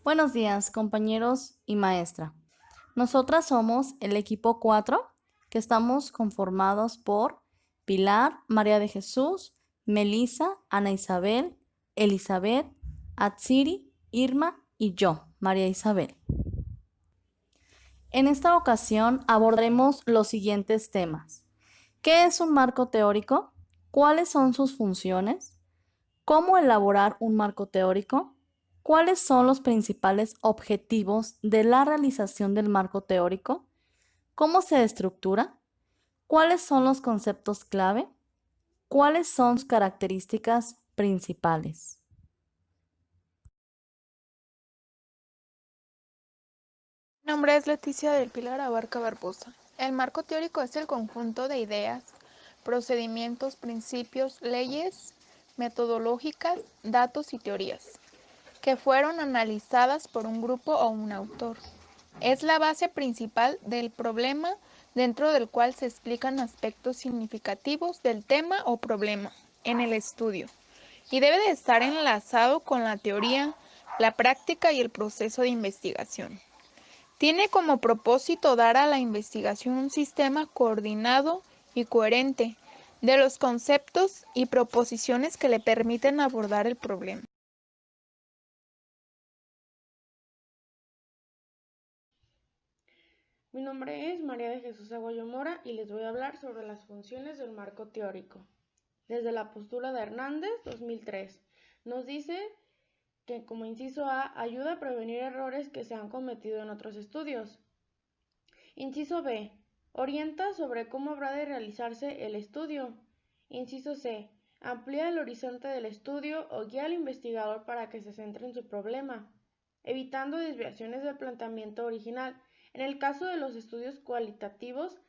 Buenos días, compañeros y maestra. Nosotras somos el equipo 4, que estamos conformados por Pilar, María de Jesús, Melissa, Ana Isabel, Elizabeth, Atsiri, Irma y yo, María Isabel. En esta ocasión abordaremos los siguientes temas. ¿Qué es un marco teórico? ¿Cuáles son sus funciones? ¿Cómo elaborar un marco teórico? ¿Cuáles son los principales objetivos de la realización del marco teórico? ¿Cómo se estructura? ¿Cuáles son los conceptos clave? ¿Cuáles son sus características principales? Mi nombre es Leticia del Pilar Abarca Barbosa. El marco teórico es el conjunto de ideas, procedimientos, principios, leyes metodológicas, datos y teorías que fueron analizadas por un grupo o un autor. Es la base principal del problema dentro del cual se explican aspectos significativos del tema o problema en el estudio y debe de estar enlazado con la teoría, la práctica y el proceso de investigación. Tiene como propósito dar a la investigación un sistema coordinado y coherente de los conceptos y proposiciones que le permiten abordar el problema. Mi nombre es María de Jesús Aguayo Mora y les voy a hablar sobre las funciones del marco teórico. Desde la postura de Hernández, 2003, nos dice que como inciso A, ayuda a prevenir errores que se han cometido en otros estudios. Inciso B, orienta sobre cómo habrá de realizarse el estudio. Inciso C, amplía el horizonte del estudio o guía al investigador para que se centre en su problema, evitando desviaciones del planteamiento original. En el caso de los estudios cualitativos,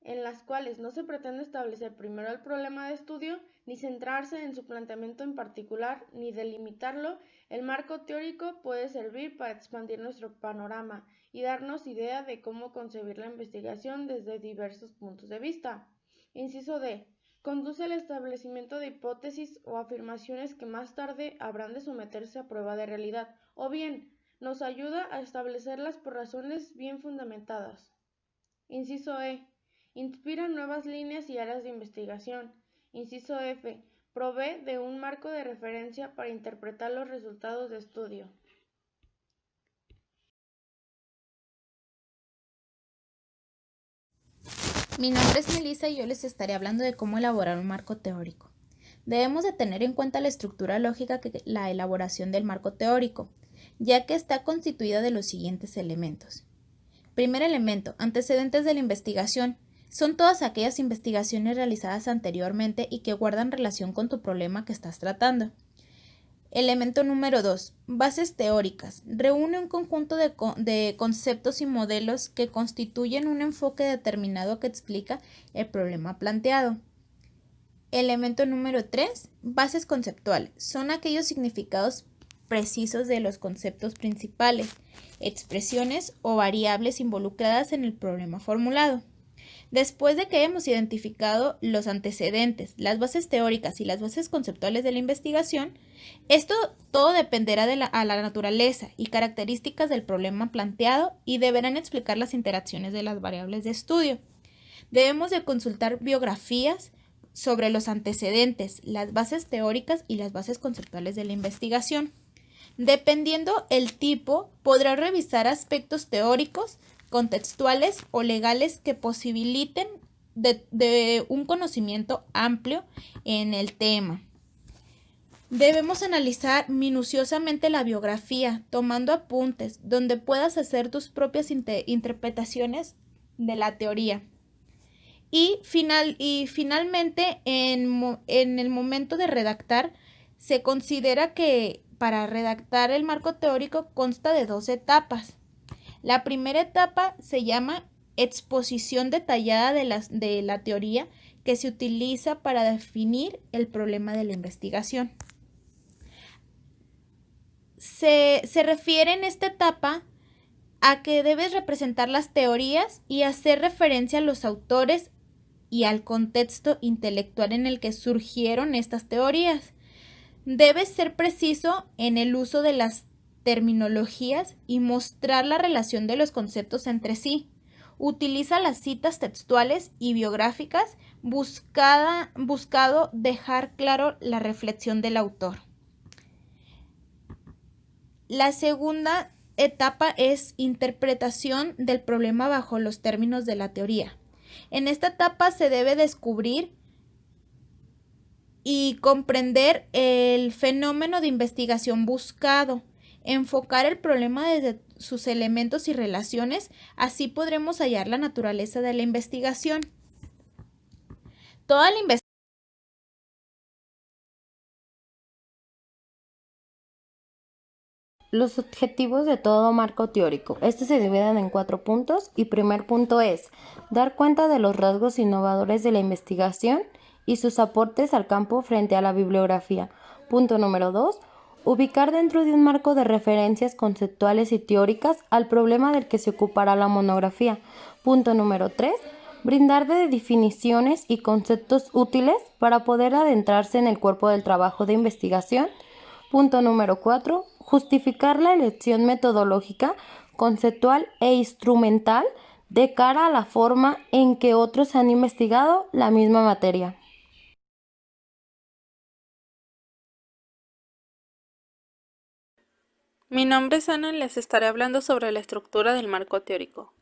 en las cuales no se pretende establecer primero el problema de estudio, ni centrarse en su planteamiento en particular, ni delimitarlo, el marco teórico puede servir para expandir nuestro panorama y darnos idea de cómo concebir la investigación desde diversos puntos de vista. Inciso D. Conduce al establecimiento de hipótesis o afirmaciones que más tarde habrán de someterse a prueba de realidad, o bien, nos ayuda a establecerlas por razones bien fundamentadas. Inciso E. Inspira nuevas líneas y áreas de investigación. Inciso F. Provee de un marco de referencia para interpretar los resultados de estudio. Mi nombre es Melissa y yo les estaré hablando de cómo elaborar un marco teórico. Debemos de tener en cuenta la estructura lógica que la elaboración del marco teórico, ya que está constituida de los siguientes elementos. Primer elemento, antecedentes de la investigación. Son todas aquellas investigaciones realizadas anteriormente y que guardan relación con tu problema que estás tratando. Elemento número 2. Bases teóricas. Reúne un conjunto de conceptos y modelos que constituyen un enfoque determinado que explica el problema planteado. Elemento número 3. Bases conceptuales. Son aquellos significados precisos de los conceptos principales, expresiones o variables involucradas en el problema formulado. Después de que hemos identificado los antecedentes, las bases teóricas y las bases conceptuales de la investigación, esto todo dependerá de la naturaleza y características del problema planteado y deberán explicar las interacciones de las variables de estudio. Debemos de consultar biografías sobre los antecedentes, las bases teóricas y las bases conceptuales de la investigación. Dependiendo el tipo, podrá revisar aspectos teóricos, contextuales o legales que posibiliten de un conocimiento amplio en el tema. Debemos analizar minuciosamente la biografía, tomando apuntes, donde puedas hacer tus propias interpretaciones de la teoría. Y finalmente, en el momento de redactar, se considera que para redactar el marco teórico consta de 2 etapas. La primera etapa se llama exposición detallada de la teoría que se utiliza para definir el problema de la investigación. Se refiere en esta etapa a que debes representar las teorías y hacer referencia a los autores y al contexto intelectual en el que surgieron estas teorías. Debes ser preciso en el uso de las terminologías y mostrar la relación de los conceptos entre sí. Utiliza las citas textuales y biográficas buscado dejar claro la reflexión del autor. La segunda etapa es interpretación del problema bajo los términos de la teoría. En esta etapa se debe descubrir y comprender el fenómeno de investigación buscado, enfocar el problema desde sus elementos y relaciones, así podremos hallar la naturaleza de la investigación. Toda la investigación Los objetivos de todo marco teórico. Estos se dividen en 4 puntos y primer punto es dar cuenta de los rasgos innovadores de la investigación y sus aportes al campo frente a la bibliografía. Punto número 2, ubicar dentro de un marco de referencias conceptuales y teóricas al problema del que se ocupará la monografía. Punto número 3, brindar de definiciones y conceptos útiles para poder adentrarse en el cuerpo del trabajo de investigación. Punto número 4, justificar la elección metodológica, conceptual e instrumental de cara a la forma en que otros han investigado la misma materia. Mi nombre es Ana y les estaré hablando sobre la estructura del marco teórico.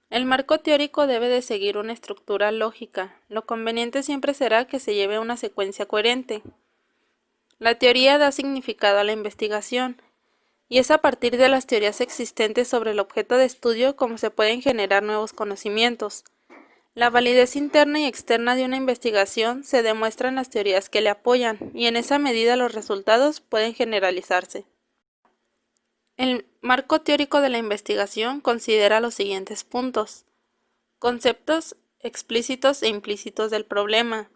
El marco teórico debe de seguir una estructura lógica. Lo conveniente siempre será que se lleve una secuencia coherente. La teoría da significado a la investigación, y es a partir de las teorías existentes sobre el objeto de estudio como se pueden generar nuevos conocimientos. La validez interna y externa de una investigación se demuestra en las teorías que le apoyan, y en esa medida los resultados pueden generalizarse. El marco teórico de la investigación considera los siguientes puntos: conceptos explícitos e implícitos del problema,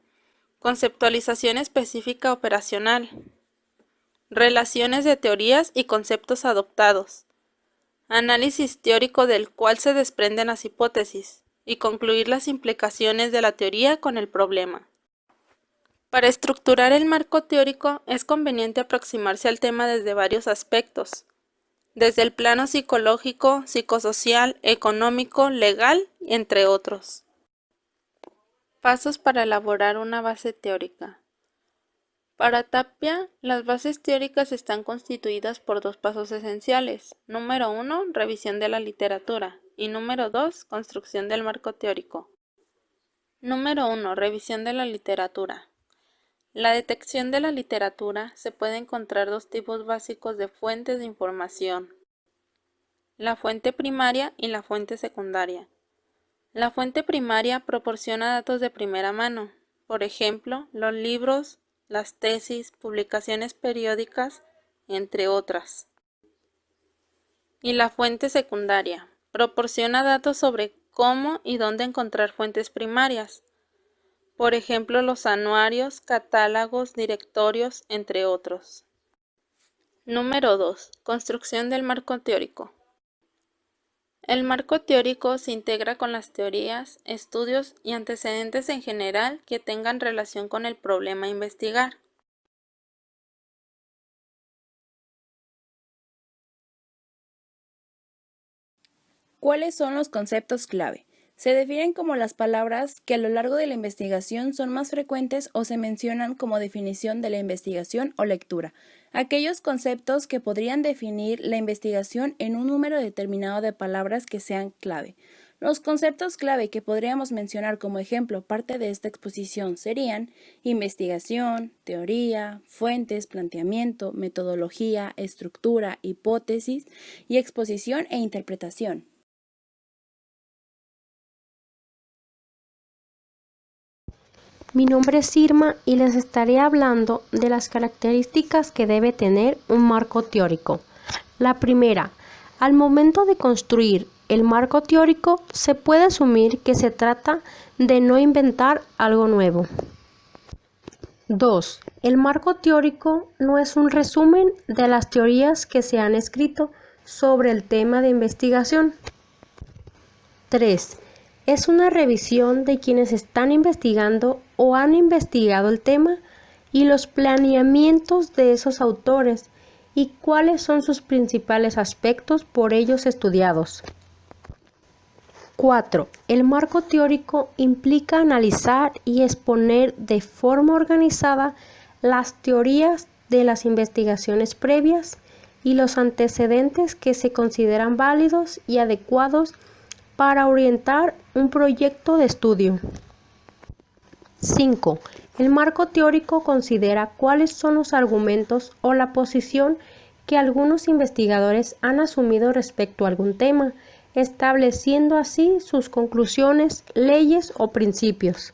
conceptualización específica operacional, relaciones de teorías y conceptos adoptados, análisis teórico del cual se desprenden las hipótesis, y concluir las implicaciones de la teoría con el problema. Para estructurar el marco teórico es conveniente aproximarse al tema desde varios aspectos, desde el plano psicológico, psicosocial, económico, legal, entre otros. Pasos para elaborar una base teórica. Para Tapia, las bases teóricas están constituidas por 2 pasos esenciales. Número 1, revisión de la literatura, y número 2, construcción del marco teórico. Número 1, revisión de la literatura. La detección de la literatura se puede encontrar 2 tipos básicos de fuentes de información: la fuente primaria y la fuente secundaria. La fuente primaria proporciona datos de primera mano, por ejemplo, los libros, las tesis, publicaciones periódicas, entre otras. Y la fuente secundaria proporciona datos sobre cómo y dónde encontrar fuentes primarias, por ejemplo, los anuarios, catálogos, directorios, entre otros. Número 2. Construcción del marco teórico. El marco teórico se integra con las teorías, estudios y antecedentes en general que tengan relación con el problema a investigar. ¿Cuáles son los conceptos clave? Se definen como las palabras que a lo largo de la investigación son más frecuentes o se mencionan como definición de la investigación o lectura. Aquellos conceptos que podrían definir la investigación en un número determinado de palabras que sean clave. Los conceptos clave que podríamos mencionar como ejemplo parte de esta exposición serían investigación, teoría, fuentes, planteamiento, metodología, estructura, hipótesis y exposición e interpretación. Mi nombre es Irma y les estaré hablando de las características que debe tener un marco teórico. La primera, al momento de construir el marco teórico se puede asumir que se trata de no inventar algo nuevo. 2. El marco teórico no es un resumen de las teorías que se han escrito sobre el tema de investigación. 3. Es una revisión de quienes están investigando o han investigado el tema y los planeamientos de esos autores y cuáles son sus principales aspectos por ellos estudiados. 4. El marco teórico implica analizar y exponer de forma organizada las teorías de las investigaciones previas y los antecedentes que se consideran válidos y adecuados para orientar un proyecto de estudio. 5. El marco teórico considera cuáles son los argumentos o la posición que algunos investigadores han asumido respecto a algún tema, estableciendo así sus conclusiones, leyes o principios.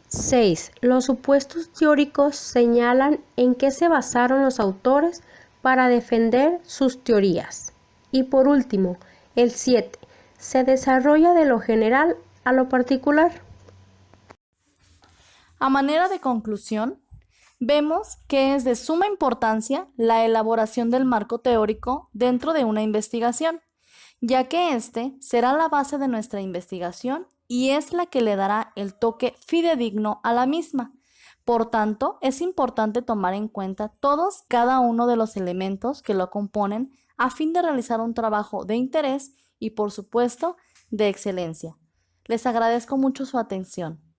6. Los supuestos teóricos señalan en qué se basaron los autores para defender sus teorías. Y por último, el 7. Se desarrolla de lo general a lo particular. A manera de conclusión, vemos que es de suma importancia la elaboración del marco teórico dentro de una investigación, ya que este será la base de nuestra investigación y es la que le dará el toque fidedigno a la misma. Por tanto, es importante tomar en cuenta cada uno de los elementos que lo componen a fin de realizar un trabajo de interés y, por supuesto, de excelencia. Les agradezco mucho su atención.